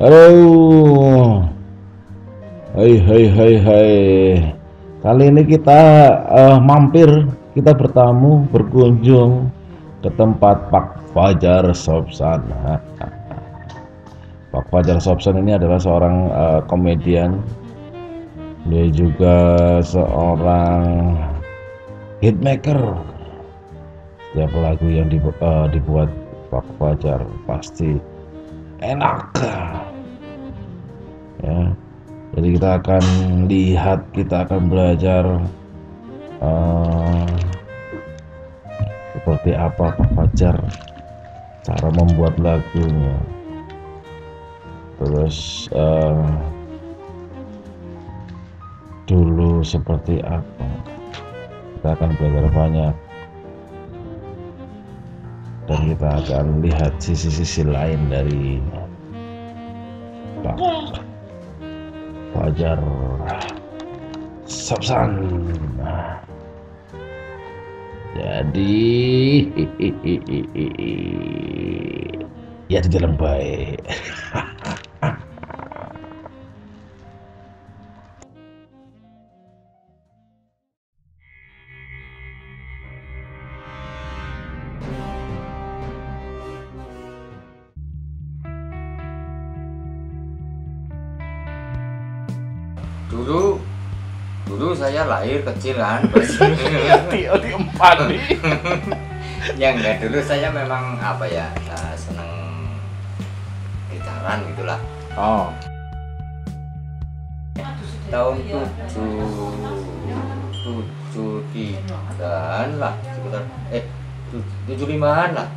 Halo, hai. Kali ini kita kita bertamu, berkunjung ke tempat Pak Fajar Sopsan. Pak Fajar Sopsan ini adalah seorang komedian. Dia juga seorang hitmaker. Setiap lagu yang dibuat Pak Fajar pasti enak. Ya, jadi kita akan lihat, kita akan belajar seperti apa Pak Fajar cara membuat lagunya, terus dulu seperti apa. Kita akan belajar banyak dan kita akan lihat sisi-sisi lain dari Pak Fajar Sopsan. Jadi ya di jalan baik. Dulu saya lahir kecil kan. di empat nih. Ya enggak, dulu saya memang apa ya, seneng gitaran gitulah. Oh. Tahun 73-an lah sekitar 75-an lah.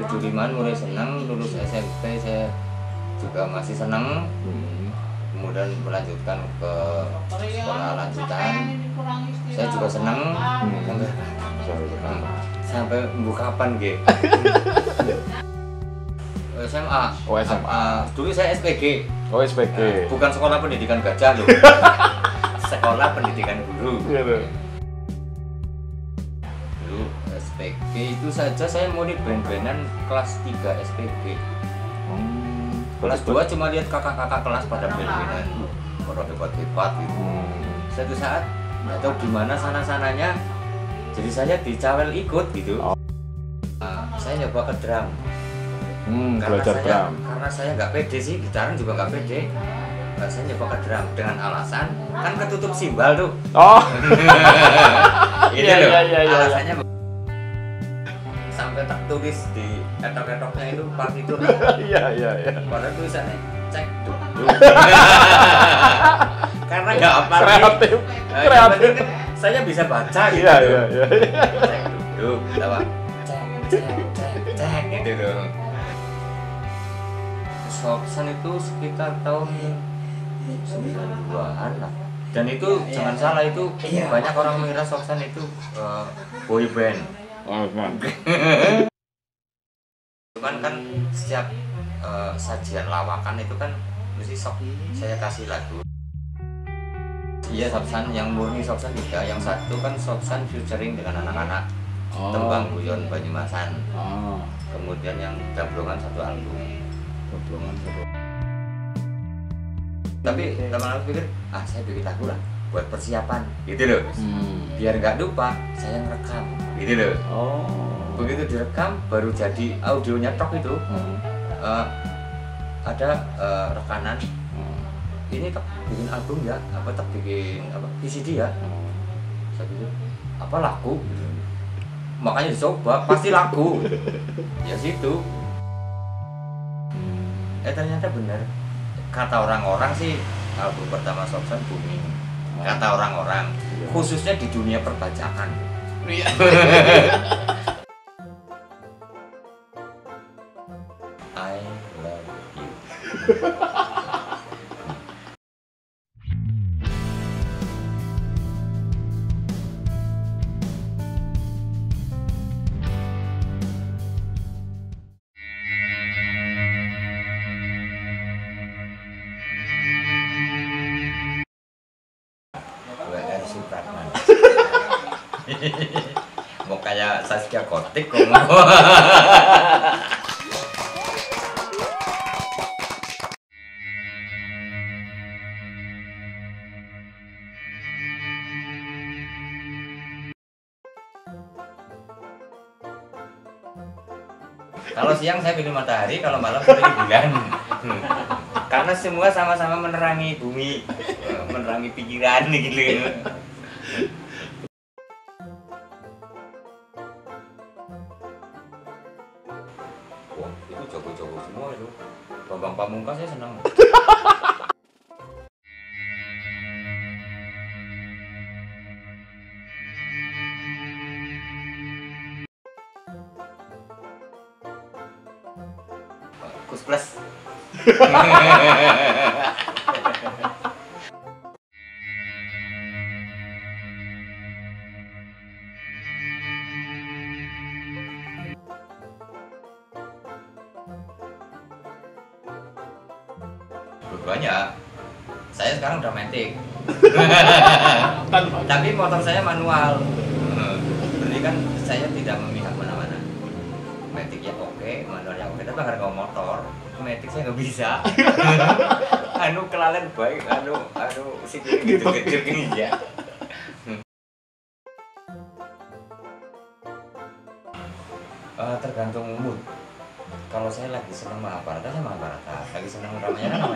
75-an mulai seneng, lulus SMP saya juga masih seneng. Kemudian melanjutkan ke sekolah lanjutan, saya juga seneng. Sampai kapan gitu. SMA. Oh, SMA. Dulu saya SPG. Oh, SPG. Bukan sekolah pendidikan gajah loh. Sekolah pendidikan guru. Dulu SPG itu saja saya mulai band-bandan kelas 3 SPG. Kelas 2 cuma lihat kakak-kakak kelas pada band-bandan, pada hebat-hebat gitu. Suatu saat nggak tahu gimana sana-sananya, jadi saya dicawel ikut gitu. Saya nyoba ke drum. Karena saya nggak pede sih, gitaran juga nggak pede. Saya nyoba ke drum dengan alasan kan ketutup simbal tuh. Oh. Iya. Alasannya sampai tertulis di etok-etoknya itu partitur. Iya. Padahal tulisannya cek duk. Karena nggak apa Kreatif. saya bisa baca gitu. Iya. Cek duk, tahu? Cek gitu dong. Sopsan itu sekitar tahun 92-an lah. Dan itu jangan salah, itu banyak orang mengira Sopsan itu boy band. Cuman kan setiap sajian lawakan itu kan mesti saya kasih lagu. Iya, Sopsan yang murni Sopsan juga. Yang satu kan Sopsan featuring dengan anak-anak. Tembang Guyon Banyumasan. Kemudian yang gabungan satu album. Tapi teman-teman pikir, saya bikin lagu lah buat persiapan, gitu loh. Biar nggak lupa, saya ngerekam, gitu loh. Begitu direkam, baru jadi audionya tok itu. Ada rekanan. Ini tak bikin album ya, tak bikin VCD ya. Saya pikir, apa laku? Makanya dicoba, pasti laku. Ya situ. Ternyata benar. Kata orang-orang sih album pertama Sopsan booming. Kata orang-orang, khususnya di dunia perbajakan. I love you. Supratman. Mau kayak Saskia Kotik kok mau. Kalau siang saya pilih matahari, kalau malam saya pilih bulan. Karena semua sama-sama menerangi bumi, menerangi pikiran gitu. Wah, itu jago-jago semua itu. Bambang Pamungkas saya senang. Kus Plus. Banyak. Saya sekarang udah matic. Tapi motor saya manual. Berarti kan saya tidak memihak mana-mana. Matic ya oke, manual ya oke. Tapi harga motor, matic saya nggak bisa. Anu kelalen baik, anu sipir gitu gini ya. Tergantung mood. Kalau saya lagi senang Mahabharata, saya Mahabharata. Lagi senang Ramayana,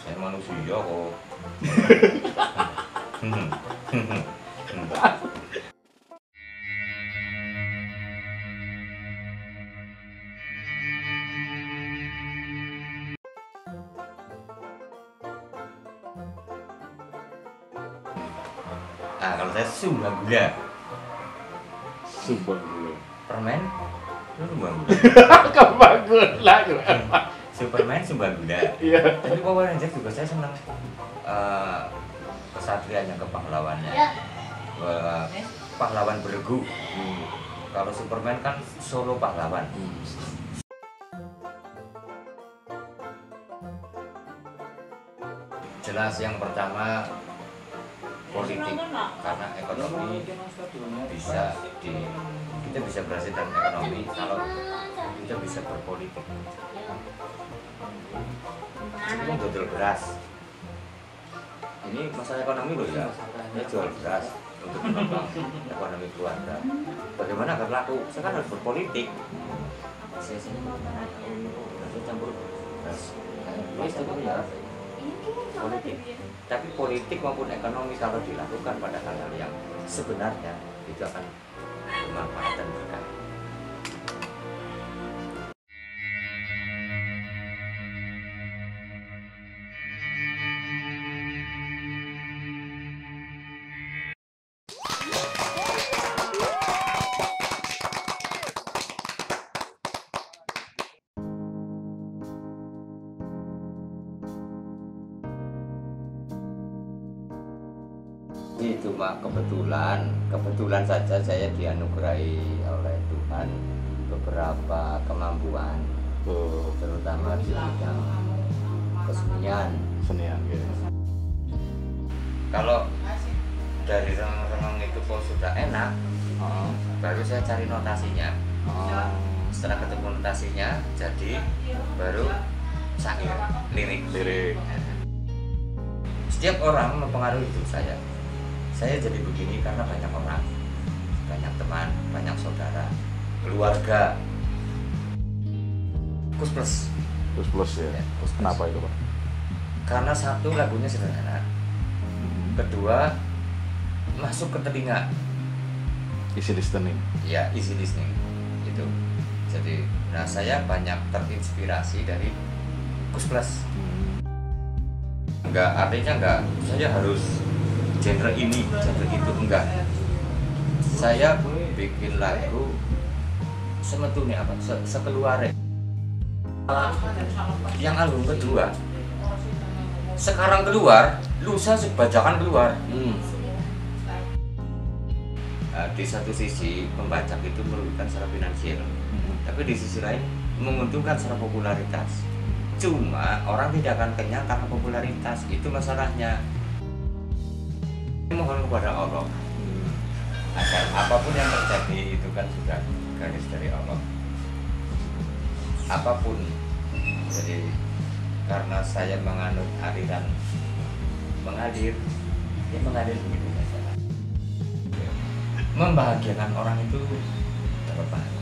saya manusia kok. Nah, kalau saya sumbang gula. Sumpah gue. Permen, itu sumbang gula. Kembang gula. Superman sumbang gula. Iya. Tapi Power Ranger juga saya senang. Kesatrianya, kepahlawannya. Pahlawan beregu. Kalau Superman kan solo pahlawan. Jelas yang pertama politik, karena ekonomi kita bisa berhasil dalam ekonomi kalau kita bisa berpolitik. Ini dodol beras. Ini masalah ekonomi loh ya. Saya jual beras untuk menopang ekonomi keluarga. Bagaimana agar laku? Saya kan harus berpolitik. Saya sini campur beras. Ya politik. Tapi politik maupun ekonomi kalau dilakukan pada hal-hal yang sebenarnya itu akan bermanfaat dan berkah. Itu mah kebetulan saja saya dianugerahi oleh Tuhan beberapa kemampuan, terutama di bidang kesenian. Gitu. Kalau dari renang-renang itu kok sudah enak, baru saya cari notasinya. Setelah ketemu notasinya, jadi baru syair, lirik. Setiap orang mempengaruhi hidup saya. Saya jadi begini karena banyak orang, banyak teman, banyak saudara, keluarga. Kus Plus. Kus Plus ya. Kus Plus. Kenapa itu, Pak? Karena satu, lagunya sederhana. Kedua, masuk ke telinga. Easy listening. Ya, easy listening. Itu. Jadi, nah saya banyak terinspirasi dari Kus Plus. Artinya enggak, saya harus genre ini, genre itu, enggak. Saya bikin lagu semetune apa? Sekeluare. Yang album kedua sekarang keluar, lusa sebajakan keluar. Di satu sisi pembajak itu merugikan secara finansial, tapi di sisi lain menguntungkan secara popularitas. Cuma orang tidak akan kenyang karena popularitas, itu masalahnya. Mohon kepada Allah agar apapun yang terjadi itu kan sudah garis dari Allah. Apapun, jadi karena saya menganut aliran mengalir, ya mengalir begitu saja. Membahagiakan orang itu berapa?